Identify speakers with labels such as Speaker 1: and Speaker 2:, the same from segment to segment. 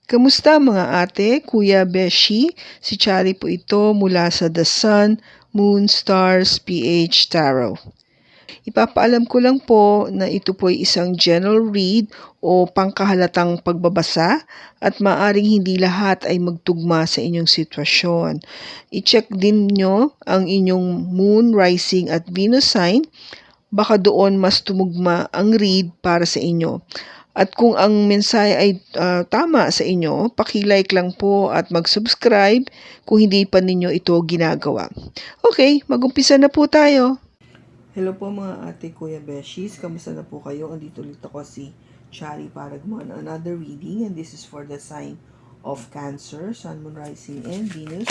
Speaker 1: Kamusta mga ate, kuya, beshi? Si Chari po ito mula sa The Sun, Moon, Stars, PH Tarot. Ipapaalam ko lang po na ito po ay isang general read o pangkahalatang pagbabasa at maaring hindi lahat ay magtugma sa inyong sitwasyon. I-check din nyo ang inyong Moon, Rising at Venus sign. Baka doon mas tumugma ang read para sa inyo. At kung ang mensahe ay tama sa inyo, paki-like lang po at mag-subscribe kung hindi pa ninyo ito ginagawa. Okay, mag-umpisa na po tayo. Hello po mga ate, kuya, beshies. Kamusta na po kayo? Andito ulit ako si Chari para gumawa ng another reading, and this is for the sign of Cancer, Sun, Moon, Rising, and Venus.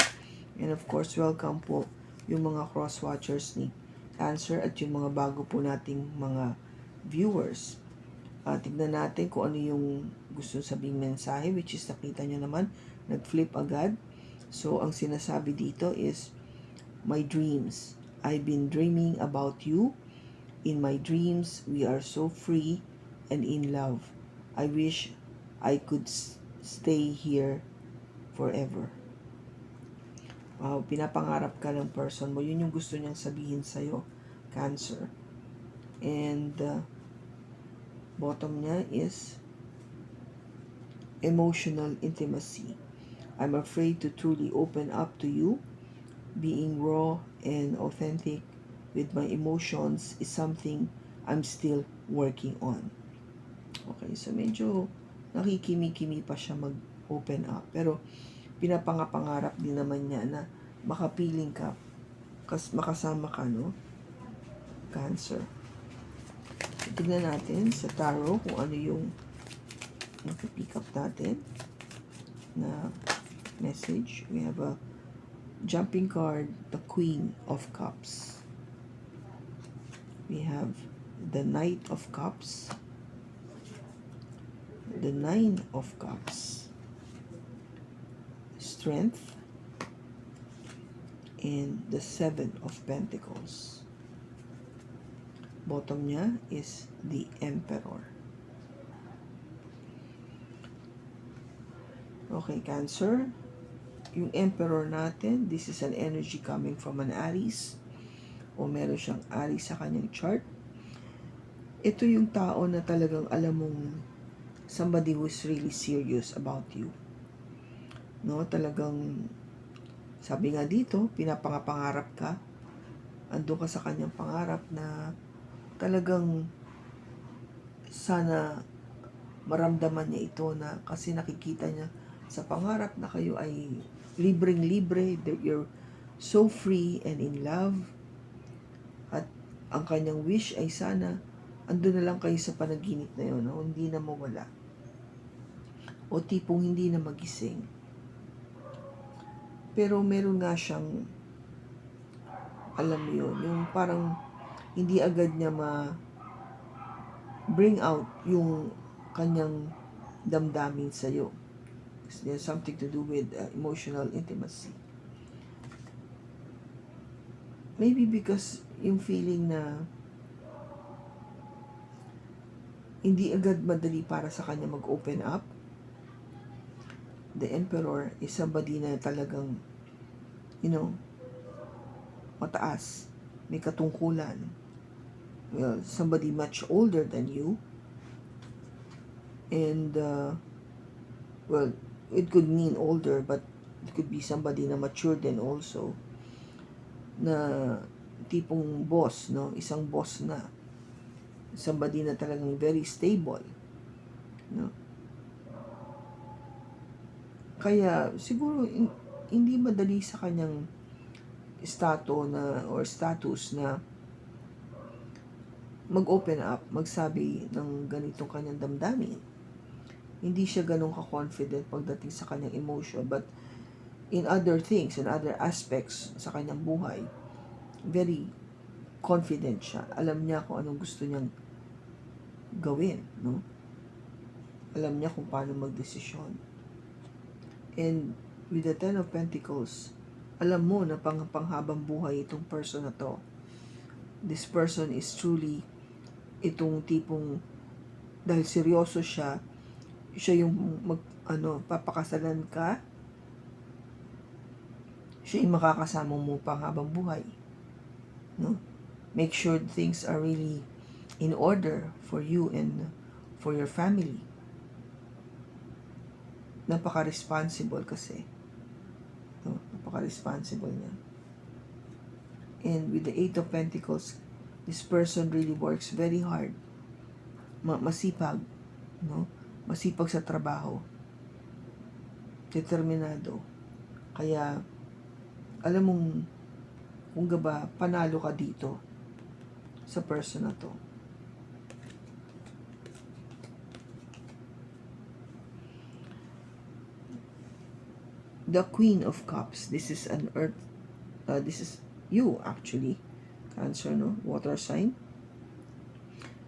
Speaker 1: And of course, welcome po yung mga cross-watchers ni Cancer at yung mga bago po nating mga viewers. Tignan natin kung ano yung gusto sabing mensahe, which is nakita nyo naman, nag-flip agad. So, ang sinasabi dito is, my dreams. I've been dreaming about you. In my dreams, we are so free and in love. I wish I could stay here forever. Wow, pinapangarap ka ng person mo. Yun yung gusto niyang sabihin sa'yo, Cancer. And bottom niya is emotional intimacy. I'm afraid to truly open up to you. Being raw and authentic with my emotions is something I'm still working on. Okay, so medyo nakikimi-kimi pa siya mag-open up. Pero pinapangapangarap din naman niya na makapiling ka, makasama ka, no? Cancer. Tignan natin sa tarot kung ano yung pick up natin na message. We have a jumping card, the Queen of Cups. We have the Knight of Cups, the Nine of Cups, Strength, and the Seven of Pentacles. Bottom niya is the Emperor. Okay, Cancer. Yung Emperor natin, this is an energy coming from an Aries o meron siyang Aries sa kanyang chart. Ito yung tao na talagang alam mong somebody who's really serious about you. No, talagang sabi nga dito, pinapangapangarap ka. Ando ka sa kanyang pangarap na talagang sana maramdaman niya ito na kasi nakikita niya sa pangarap na kayo ay libreng-libre, that you're so free and in love. At ang kanyang wish ay sana ando na lang kayo sa panaginip na yun, no? Hindi na mawala. O tipong hindi na magising. Pero meron nga siyang, alam mo yun, yung parang hindi agad niya bring out yung kanyang damdamin sa'yo. There's something to do with emotional intimacy. Maybe because yung feeling na hindi agad madali para sa kanya mag-open up. The Emperor is somebody na talagang, mataas, may katungkulan. Well, somebody much older than you. And, well, it could mean older, but it could be somebody na mature din also. Na tipong boss, no? Isang boss na. Somebody na talagang very stable. No? Kaya, siguro, hindi madali sa kanyang status na mag-open up, magsabi ng ganitong kanyang damdamin. Hindi siya ganun ka-confident pagdating sa kanyang emotion, but in other things, in other aspects sa kanyang buhay, very confident siya. Alam niya kung anong gusto niyang gawin, no? Alam niya kung paano magdesisyon. And with the Ten of Pentacles, alam mo na panghabang buhay itong person na to. This person is truly itong tipong, dahil seryoso siya, siya yung papakasalan ka, siya yung makakasama mo pang habang buhay. No? Make sure things are really in order for you and for your family. Napaka-responsible kasi. No? Napaka-responsible niya. And with the Eight of Pentacles, this person really works very hard. Masipag. No? Masipag sa trabaho. Determinado. Kaya, alam mong, kung gaba, panalo ka dito sa person na to. The Queen of Cups. This is an earth. This is you actually. Cancer, no? Water sign.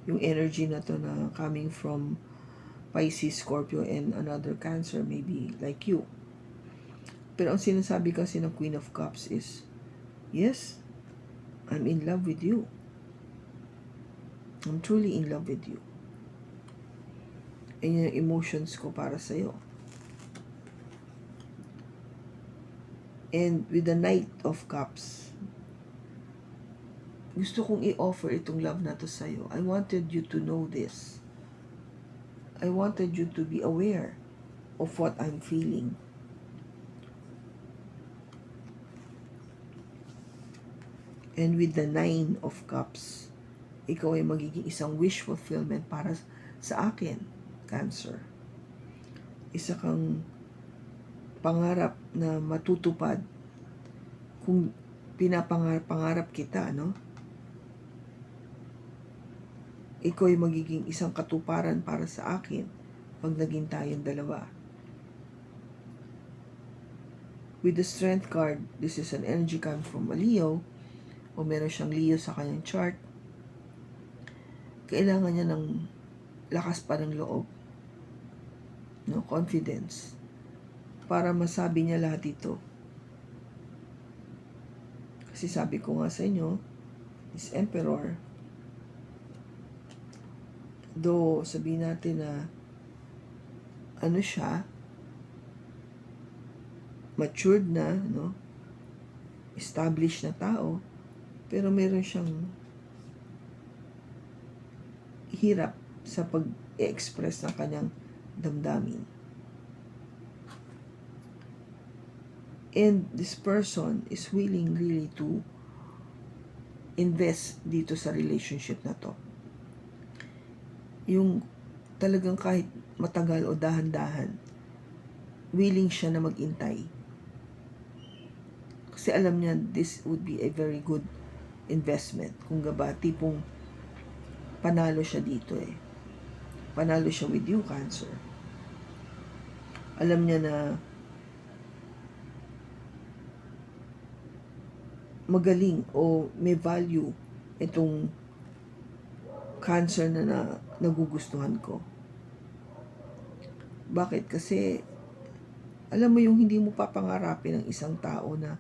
Speaker 1: Yung energy na to na coming from Pisces, Scorpio, and another Cancer, maybe like you. Pero ang sinasabi kasi ng Queen of Cups is, yes, I'm in love with you. I'm truly in love with you. And yung emotions ko para sa'yo. And with the Knight of Cups, gusto kong i-offer itong love na to sa'yo. I wanted you to know this. I wanted you to be aware of what I'm feeling. And with the Nine of Cups, ikaw ay magiging isang wish fulfillment para sa akin, Cancer. Isa kang pangarap na matutupad kung pinapangarap kita, no? Ikaw ay magiging isang katuparan para sa akin pag naging tayong dalawa. With the Strength card, this is an energy coming from a Leo, o meron siyang Leo sa kanyang chart. Kailangan niya ng lakas pa ng loob, no? Confidence, para masabi niya lahat ito. Kasi sabi ko nga sa inyo, this Emperor, though sabihin natin na siya, matured na, no? Established na tao, pero meron siyang hirap sa pag-express ng kanyang damdamin. And this person is willing really to invest dito sa relationship na to. Yung talagang kahit matagal o dahan-dahan, willing siya na mag-intay. Kasi alam niya, this would be a very good investment. Kung gaba, tipong panalo siya dito eh. Panalo siya with you, Cancer. Alam niya na magaling o may value itong Cancer na nagugustuhan ko. Bakit? Kasi alam mo yung hindi mo papangarapin ng isang tao na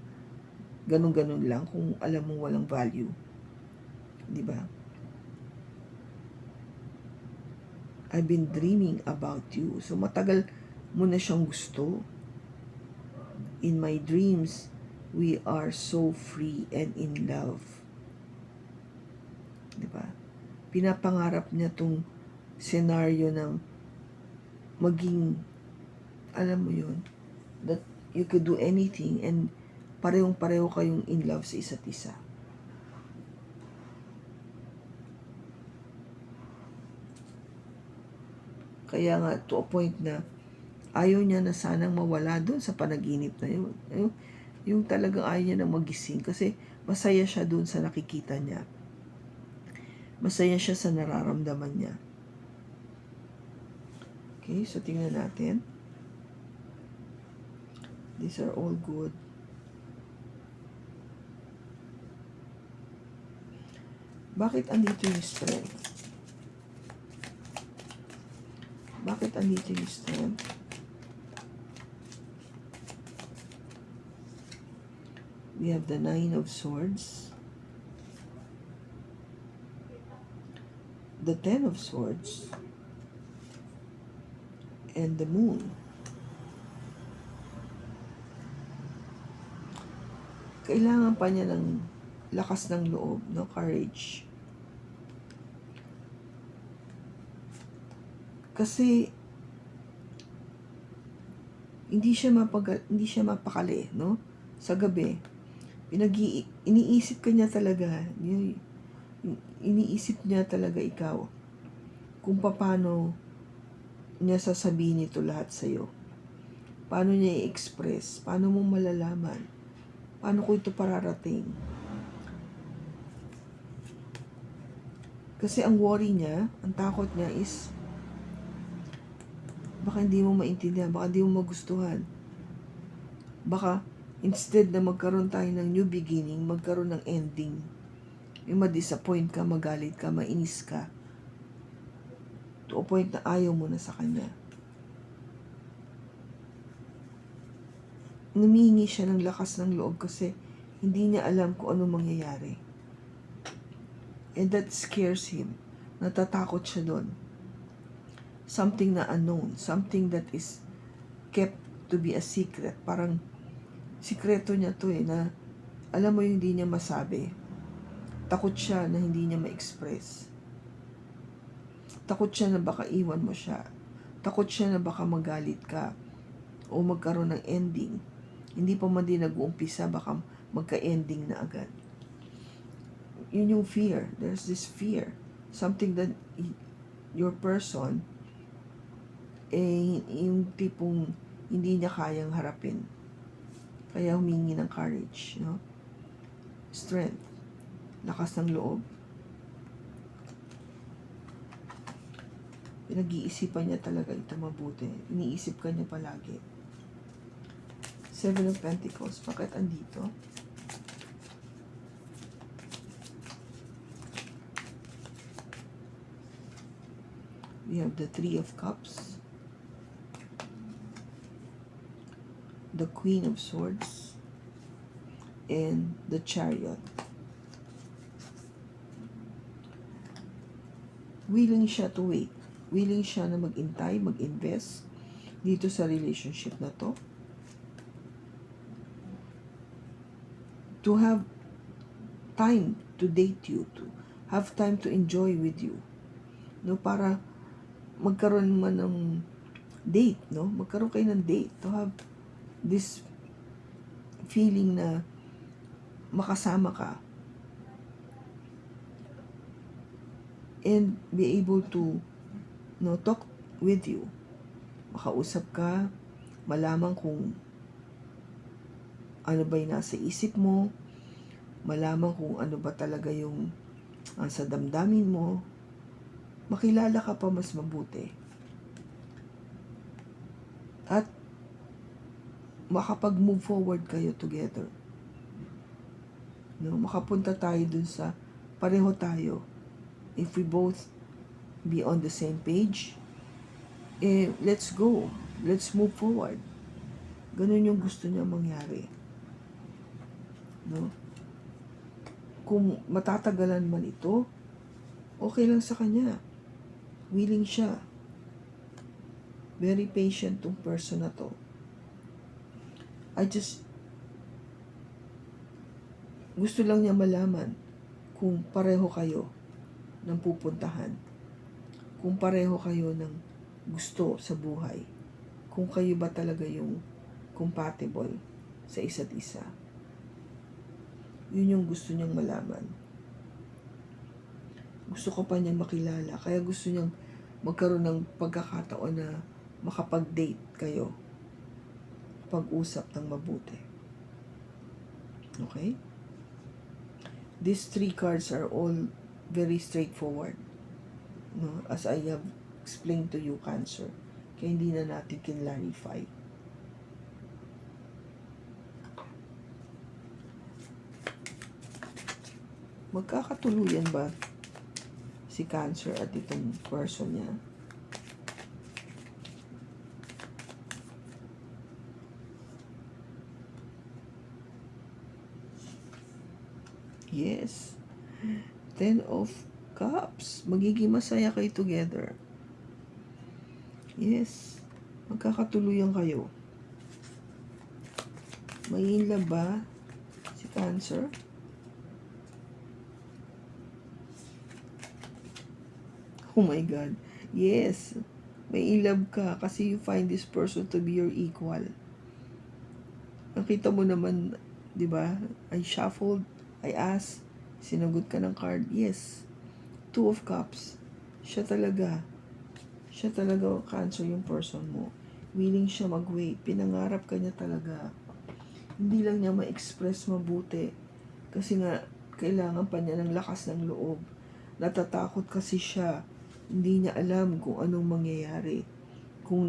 Speaker 1: ganun-ganun lang kung alam mo walang value. Di ba? I've been dreaming about you. So matagal mo na siyang gusto. In my dreams, we are so free and in love. Di ba? Pinapangarap niya tong scenario ng maging, alam mo yun, that you could do anything and parehong-pareho kayong in love sa isa't isa. Kaya nga, to a point na ayaw niya na sanang mawala doon sa panaginip na yun. Yung talagang ayaw niya na magising kasi masaya siya doon sa nakikita niya. Masaya siya sa nararamdaman niya. Okay, so tingnan natin. These are all good. Bakit andito yung strength? Bakit andito yung strength? We have the Nine of Swords, the Ten of Swords, and the Moon. Kailangan pa niya ng lakas ng loob, no? Courage. Kasi hindi siya mapakali, no? Sa gabi, iniisip ka niya talaga, iniisip niya talaga ikaw kung paano niya sasabihin ito lahat sa'yo. Paano niya i-express? Paano mo malalaman? Paano ko ito pararating? Kasi ang worry niya, ang takot niya is baka hindi mo maintindihan, baka hindi mo magustuhan. Baka instead na magkaroon tayo ng new beginning, magkaroon ng ending. Yung ma-disappoint ka, magalit ka, mainis ka. To a point na ayaw mo na sa kanya. Humihingi siya ng lakas ng loob kasi hindi niya alam kung ano mangyayari. And that scares him. Natatakot siya doon. Something na unknown. Something that is kept to be a secret. Parang sikreto niya to na alam mo yung hindi niya masabi. Takot siya na hindi niya ma-express. Takot siya na baka iwan mo siya. Takot siya na baka magalit ka o magkaroon ng ending. Hindi pa man din nag-uumpisa, baka magka-ending na agad. Yun yung fear. There's this fear. Something that your person yung tipong hindi niya kayang harapin. Kaya humingi ng courage, no? Strength. Lakas ng loob. Pinag-iisipan niya talaga ito mabuti. Iniisip ka niya palagi. Seven of Pentacles. Bakit andito? We have the Three of Cups. The Queen of Swords. And the Chariot. Willing siya to wait. Willing siya na mag-intay, mag-invest dito sa relationship na to. To have time to date you, to have time to enjoy with you. No, para magkaroon man ng date, no? Magkaroon kayo ng date, to have this feeling na makasama ka. And be able to talk with you. Makausap ka, malaman kung ano ba yung nasa isip mo, malaman kung ano ba talaga yung sa damdamin mo, makilala ka pa mas mabuti. At makapag-move forward kayo together. No, makapunta tayo dun sa pareho tayo. If we both be on the same page, let's go. Let's move forward. Ganun yung gusto niya mangyari. No? Kung matatagalan man ito, okay lang sa kanya. Willing siya. Very patient tong person na to. Gusto lang niya malaman kung pareho kayo ng pupuntahan. Kung pareho kayo ng gusto sa buhay. Kung kayo ba talaga yung compatible sa isa't isa. Yun yung gusto niyang malaman. Gusto ko pa niyang makilala. Kaya gusto niyang magkaroon ng pagkakataon na makapag-date kayo. Pag-usap ng mabuti. Okay? These three cards are all very straightforward. No? As I have explained to you, Cancer. Kaya hindi na natin kinlarify. Magkakatuluyan ba si Cancer at itong person niya? Yes. 10 of Cups. Magiging masaya kayo together. Yes. Magkakatuluyan kayo. May in love ba si Cancer? Oh my God. Yes. May in love ka kasi you find this person to be your equal. Nakita mo naman, di ba? I shuffled, I asked, sinagot ka ng card. Yes. Two of Cups. Siya talaga, Cancer, yung person mo. Willing siya mag-wait. Pinangarap ka niya talaga. Hindi lang niya ma-express mabuti. Kasi nga, kailangan pa niya ng lakas ng loob. Natatakot kasi siya. Hindi niya alam kung anong mangyayari. Kung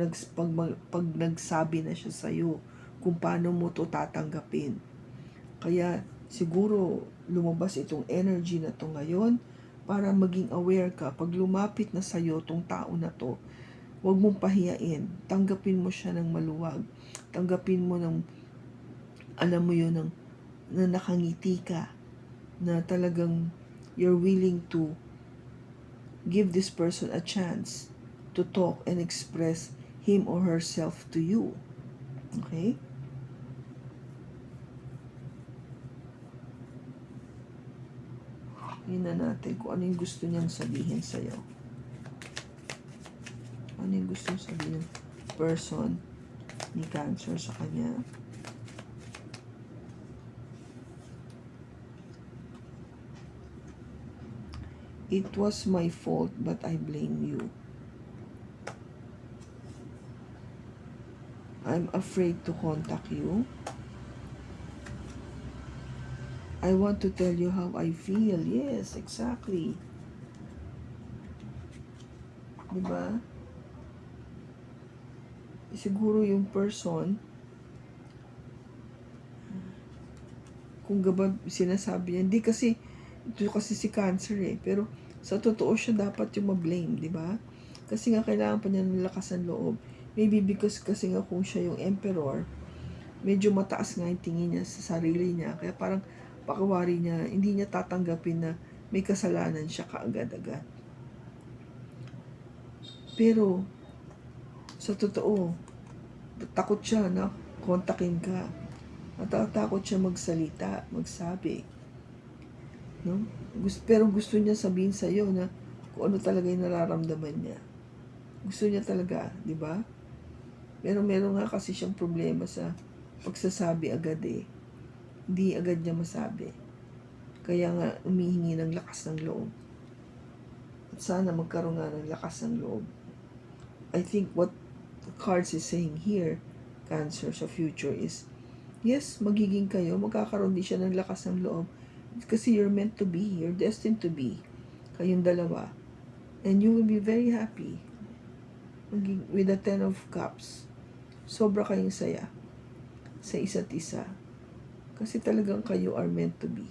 Speaker 1: pag nagsabi na siya sa'yo, kung paano mo to tatanggapin. Kaya siguro lumabas itong energy na to ngayon para maging aware ka. Pag lumapit na sa'yo tong tao na to, huwag mong pahiyain. Tanggapin mo siya ng maluwag. Tanggapin mo ng, alam mo yun, na nakangiti ka. Na talagang you're willing to give this person a chance to talk and express him or herself to you. Okay? Yun na natin kung ano yung gusto niyang sabihin sa'yo. Ano yung gusto niyang sabihin ng person ni Cancer sa kanya. It was my fault, but I blame you. I'm afraid to contact you. I want to tell you how I feel. Yes, exactly. Diba? Siguro yung person, kung gabag sinasabi niya, hindi kasi, ito kasi si Cancer eh, pero sa totoo siya dapat yung ma-blame, di ba? Kasi nga kailangan pa niya ng lakas ng loob. Maybe because kasi nga kung siya yung emperor, medyo mataas nga yung tingin niya sa sarili niya. Kaya parang pakawari niya, hindi niya tatanggapin na may kasalanan siya kaagad-agad. Pero, sa totoo, takot siya na kontakin ka. Natatakot siya magsalita, magsabi. No? Pero gusto niya sabihin sa iyo na kung ano talaga yung nararamdaman niya. Gusto niya talaga, di ba? Pero meron nga kasi siyang problema sa pagsasabi agad eh. Hindi agad niya masabi. Kaya nga umihingi ng lakas ng loob. At sana magkaroon nga ng lakas ng loob. I think what the cards is saying here, Cancer, sa future is, yes, magiging kayo, magkakaroon din siya ng lakas ng loob. Kasi you're meant to be, you're destined to be. Kayong dalawa. And you will be very happy. With the 10 of Cups. Sobra kayong saya sa isa't isa. Kasi talagang kayo are meant to be.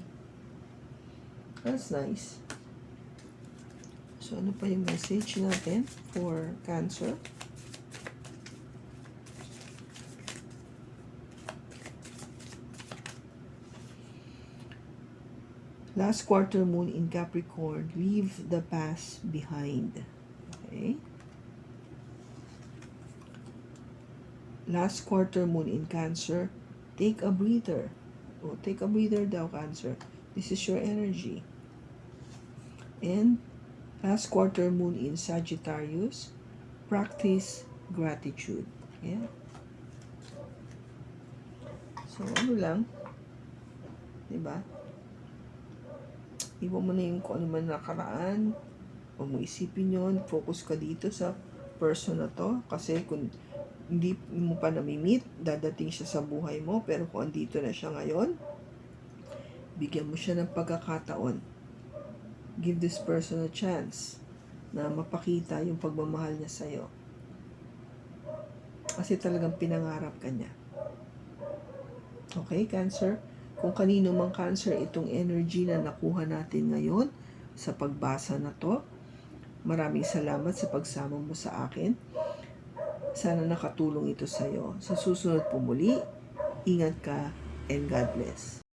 Speaker 1: That's nice. So, ano pa yung message natin for Cancer? Last quarter moon in Capricorn, leave the past behind. Okay? Last quarter moon in Cancer, take a breather. Oh, take a breather daw, Cancer. This is your energy. And last quarter moon in Sagittarius, practice gratitude. Yeah. So, ano lang, diba? Iwan mo na yung kung ano man nakaraan. Huwag mo isipin yun. Focus ka dito sa person na to. Kasi kung hindi mo pa nami-meet, dadating siya sa buhay mo. Pero kung andito na siya ngayon, bigyan mo siya ng pagkakataon. Give this person a chance na mapakita yung pagmamahal niya sa'yo. Kasi talagang pinangarap ka niya. Okay, Cancer? Kung kanino mang Cancer itong energy na nakuha natin ngayon sa pagbasa na to, maraming salamat sa pagsama mo sa akin. Sana nakatulong ito sa iyo. Sa susunod po muli, ingat ka and God bless.